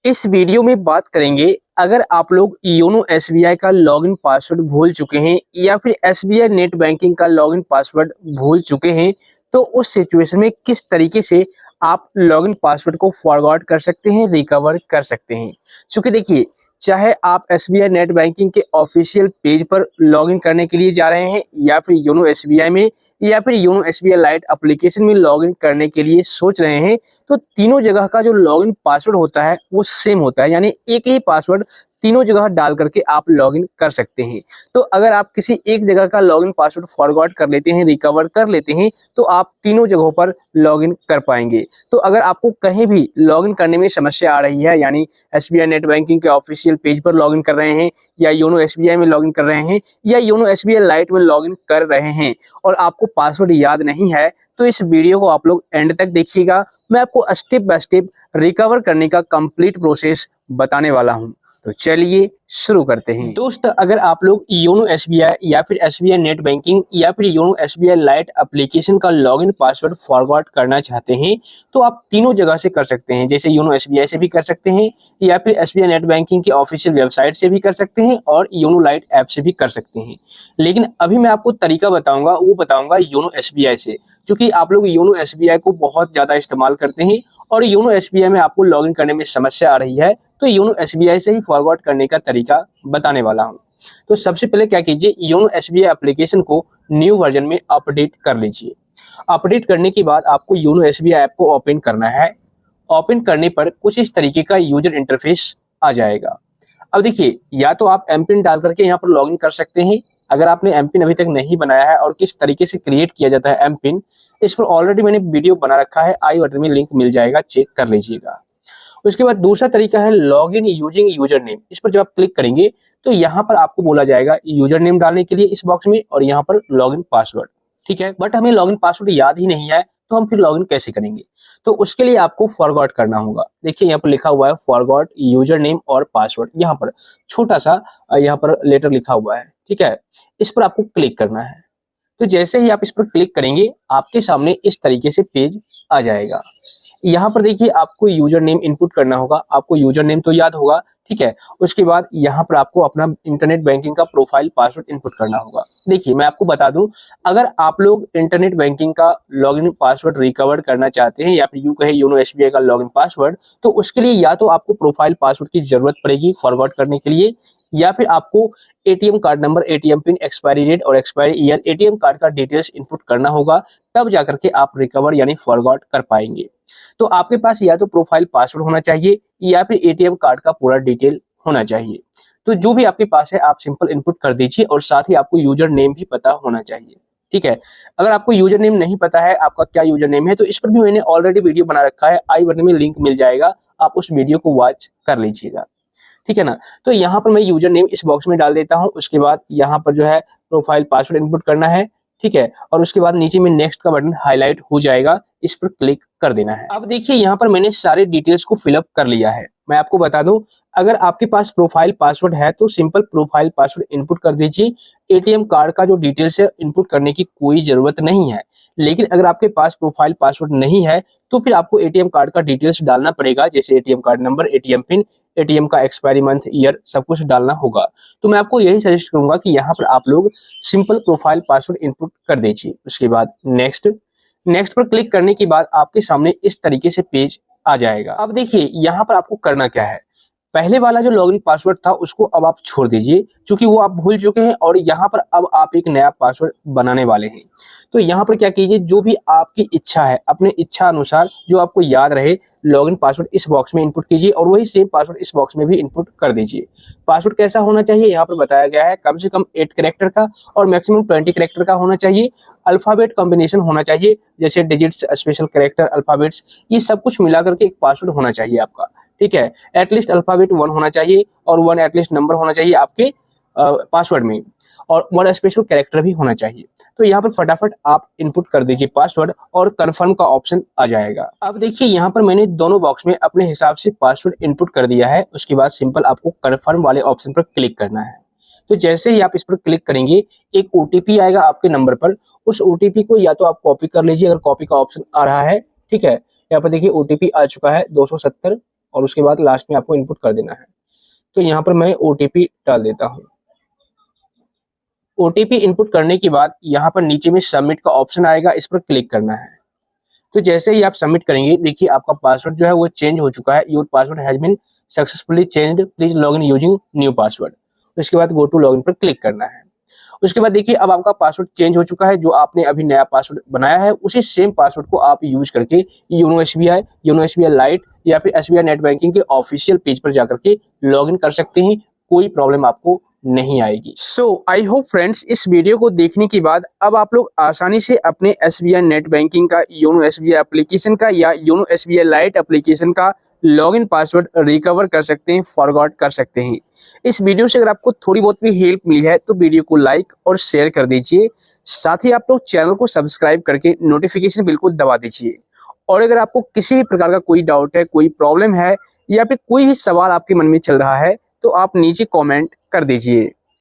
इस वीडियो में बात करेंगे, अगर आप लोग योनो एसबीआई का लॉगिन पासवर्ड भूल चुके हैं या फिर एसबीआई नेट बैंकिंग का लॉगिन पासवर्ड भूल चुके हैं, तो उस सिचुएशन में किस तरीके से आप लॉगिन पासवर्ड को फॉरवर्ड कर सकते हैं, रिकवर कर सकते हैं। क्योंकि देखिए, चाहे आप एसबीआई नेट बैंकिंग के ऑफिशियल पेज पर लॉगिन करने के लिए जा रहे हैं या फिर योनो एसबीआई में या फिर योनो एसबीआई लाइट एप्लीकेशन में लॉगिन करने के लिए सोच रहे हैं, तो तीनों जगह का जो लॉगिन पासवर्ड होता है वो सेम होता है, यानी एक ही पासवर्ड तीनों जगह डाल करके आप लॉगिन कर सकते हैं। तो अगर आप किसी एक जगह का लॉगिन पासवर्ड फॉरवर्ड कर लेते हैं, रिकवर कर लेते हैं, तो आप तीनों जगहों पर लॉगिन कर पाएंगे। तो अगर आपको कहीं भी लॉगिन करने में समस्या आ रही है, यानी एसबीआई नेट बैंकिंग के ऑफिशियल पेज पर लॉगिन कर रहे हैं या योनो एसबीआई में लॉगिन कर रहे हैं या योनो एसबीआई लाइट में लॉगिन कर रहे हैं और आपको पासवर्ड याद नहीं है, तो इस वीडियो को आप लोग एंड तक देखिएगा। मैं आपको स्टेप बाय स्टेप रिकवर करने का कंप्लीट प्रोसेस बताने वाला हूं। तो चलिए शुरू करते हैं। दोस्त, अगर आप लोग योनो एसबीआई या फिर एसबीआई नेट बैंकिंग या फिर योनो एसबीआई लाइट एप्लीकेशन का लॉगिन पासवर्ड फॉरवर्ड करना चाहते हैं, तो आप तीनों जगह से कर सकते हैं। जैसे योनो एसबीआई से भी कर सकते हैं या फिर एसबीआई नेट बैंकिंग की ऑफिशियल वेबसाइट से भी कर सकते हैं और योनो लाइट ऐप से भी कर सकते हैं। लेकिन अभी मैं आपको तरीका बताऊंगा, वो बताऊंगा योनो एसबीआई से, क्योंकि आप लोग योनो एसबीआई को बहुत ज्यादा इस्तेमाल करते हैं और योनो एसबीआई में आपको लॉगिन करने में समस्या आ रही है, तो योनो एसबीआई से ही फॉरवर्ड करने का तरीका बताने वाला हूं। तो सबसे पहले क्या कीजिए, योनो एसबीआई एप्लीकेशन को न्यू वर्जन में अपडेट कर लीजिए। अपडेट करने के बाद आपको योनो एसबीआई ऐप को ओपन करना है। ओपन करने पर कुछ इस तरीके का यूजर इंटरफेस आ जाएगा। अब देखिए, या तो आप एम पिन डाल करके यहाँ पर लॉगिन कर सकते हैं। अगर आपने एम पिन अभी तक नहीं बनाया है और किस तरीके से क्रिएट किया जाता है एम पिन, इस पर ऑलरेडी मैंने वीडियो बना रखा है, आई बटन में लिंक मिल जाएगा, चेक कर लीजिएगा। उसके बाद दूसरा तरीका है log in using user name. इस पर जब आप क्लिक करेंगे तो यहाँ पर आपको बोला जाएगा यूजर नेम डालने के लिए इस बॉक्स में और यहाँ पर लॉग इन पासवर्ड। ठीक है, बट हमें लॉग इन पासवर्ड याद ही नहीं है, तो हम फिर लॉग इन कैसे करेंगे? तो उसके लिए आपको फॉरगॉट करना होगा। देखिए यहाँ पर लिखा हुआ है फॉरगॉट यूजर नेम और पासवर्ड, यहाँ पर छोटा सा यहाँ पर लेटर लिखा हुआ है। ठीक है, इस पर आपको क्लिक करना है। तो जैसे ही आप इस पर क्लिक करेंगे, आपके सामने इस तरीके से पेज आ जाएगा। यहाँ पर देखिए, आपको यूजर नेम इनपुट करना होगा। आपको यूजर नेम तो याद होगा, ठीक है। उसके बाद यहाँ पर आपको अपना इंटरनेट बैंकिंग का प्रोफाइल पासवर्ड इनपुट करना होगा। देखिए मैं आपको बता दूं, अगर आप लोग इंटरनेट बैंकिंग का लॉगिन पासवर्ड रिकवर करना चाहते हैं या फिर यूं कहे योनो एसबीआई का लॉगिन पासवर्ड, तो उसके लिए या तो आपको प्रोफाइल पासवर्ड की जरूरत पड़ेगी फॉरवर्ड करने के लिए, या फिर आपको ATM card number, ATM pin, expiry date और एक्सपायरी ईयर, एटीएम कार्ड का डिटेल्स इनपुट करना होगा। तब जाकर के आप रिकवर यानी फॉरवर्ड कर पाएंगे। तो आपके पास या तो प्रोफाइल पासवर्ड होना चाहिए या फिर एटीएम कार्ड का पूरा डिटेल होना चाहिए। तो जो भी आपके पास है आप सिंपल इनपुट कर दीजिए और साथ ही आपको यूजर नेम भी पता होना चाहिए। ठीक है, अगर आपको यूजर नेम नहीं पता है आपका क्या यूजर नेम है, तो इस पर भी मैंने ऑलरेडी वीडियो बना रखा है, आई बटन में लिंक मिल जाएगा, आप उस वीडियो को वॉच कर लीजिएगा। ठीक है ना। तो यहाँ पर मैं यूजर नेम इस बॉक्स में डाल देता हूँ। उसके बाद यहाँ पर जो है प्रोफाइल पासवर्ड इनपुट करना है। ठीक है, और उसके बाद नीचे में नेक्स्ट का बटन हाईलाइट हो जाएगा, इस पर क्लिक कर देना है। अब देखिए यहाँ पर मैंने सारे डिटेल्स को फिलअप कर लिया है। मैं आपको बता दूं, अगर आपके पास प्रोफाइल पासवर्ड है तो सिंपल प्रोफाइल पासवर्ड इनपुट कर दीजिए। एटीएम कार्ड का जो डिटेल्स है इनपुट करने की कोई जरूरत नहीं है। लेकिन अगर आपके पास प्रोफाइल पासवर्ड नहीं है तो फिर आपको एटीएम कार्ड का डिटेल्स डालना पड़ेगा, जैसे ATM card number, ATM pin, ATM का एक्सपायरी मंथ, ईयर, सब कुछ डालना होगा। तो मैं आपको यही सजेस्ट करूंगा कि यहाँ पर आप लोग सिंपल प्रोफाइल पासवर्ड इनपुट कर दीजिए। उसके बाद नेक्स्ट पर क्लिक करने के बाद आपके सामने इस तरीके से पेज आ जाएगा। अब देखिए यहाँ पर आपको करना क्या है, पहले वाला जो लॉगिन पासवर्ड था उसको अब आप छोड़ दीजिए, क्योंकि वो आप भूल चुके हैं और यहाँ पर अब आप एक नया पासवर्ड बनाने वाले हैं। तो यहाँ पर क्या कीजिए, जो भी आपकी इच्छा है, अपने इच्छा अनुसार जो आपको याद रहे लॉगिन पासवर्ड इस बॉक्स में इनपुट कीजिए और वही सेम पासवर्ड इस बॉक्स में भी इनपुट कर दीजिए। पासवर्ड कैसा होना चाहिए यहाँ पर बताया गया है, कम से कम 8 कैरेक्टर का और मैक्सिमम 20 कैरेक्टर का होना चाहिए। अल्फाबेट कॉम्बिनेशन होना चाहिए, जैसे डिजिट्स, स्पेशल कैरेक्टर, अल्फाबेट्स, ये सब कुछ मिला करके एक पासवर्ड होना चाहिए आपका। ठीक है, एटलीस्ट अल्फाबेट 1 होना चाहिए और 1 एटलीस्ट नंबर होना चाहिए आपके पासवर्ड में, और 1 स्पेशल कैरेक्टर भी होना चाहिए। तो यहाँ पर फटाफट आप इनपुट कर दीजिए पासवर्ड और कंफर्म का ऑप्शन आ जाएगा। अब देखिए यहाँ पर मैंने दोनों बॉक्स में अपने हिसाब से पासवर्ड इनपुट कर दिया है। उसके बाद सिंपल आपको कंफर्म वाले ऑप्शन पर क्लिक करना है। तो जैसे ही आप इस पर क्लिक करेंगे एक ओटीपी आएगा आपके नंबर पर। उस ओटीपी को या तो आप कॉपी कर लीजिए, अगर कॉपी का ऑप्शन आ रहा है। ठीक है, यहाँ पर देखिए ओटीपी आ चुका है 270 और उसके बाद लास्ट में आपको इनपुट कर देना है। तो यहाँ पर मैं OTP डाल देता हूँ। OTP इनपुट करने के बाद यहाँ पर नीचे में सबमिट का ऑप्शन आएगा, इस पर क्लिक करना है। तो जैसे ही आप सबमिट करेंगे, देखिए आपका पासवर्ड जो है वो चेंज हो चुका है। Your password has been successfully changed, please log in using new password. उसके बाद गो टू लॉगिन पर क्लिक करना है। उसके बाद देखिए अब आपका पासवर्ड चेंज हो चुका है। जो आपने अभी नया पासवर्ड बनाया है उसी सेम पासवर्ड को आप यूज करके योनो SBI लाइट या फिर SBI नेट बैंकिंग के ऑफिशियल पेज पर जाकर के लॉगिन कर सकते हैं। कोई प्रॉब्लम आपको नहीं आएगी। सो आई होप फ्रेंड्स, इस वीडियो को देखने के बाद अब आप लोग आसानी से अपने SBI नेट बैंकिंग का, योनो SBI एप्लीकेशन का या योनो SBI लाइट एप्लीकेशन का लॉगिन पासवर्ड रिकवर कर सकते हैं, फॉरगॉट कर सकते हैं। इस वीडियो से अगर आपको थोड़ी बहुत भी हेल्प मिली है तो वीडियो को लाइक और शेयर कर दीजिए। साथ ही आप लोग चैनल को सब्सक्राइब करके नोटिफिकेशन बिल को दबा दीजिए। और अगर आपको किसी भी प्रकार का कोई डाउट है, कोई प्रॉब्लम है या फिर कोई भी सवाल आपके मन में चल रहा है तो आप नीचे कमेंट कर दीजिए।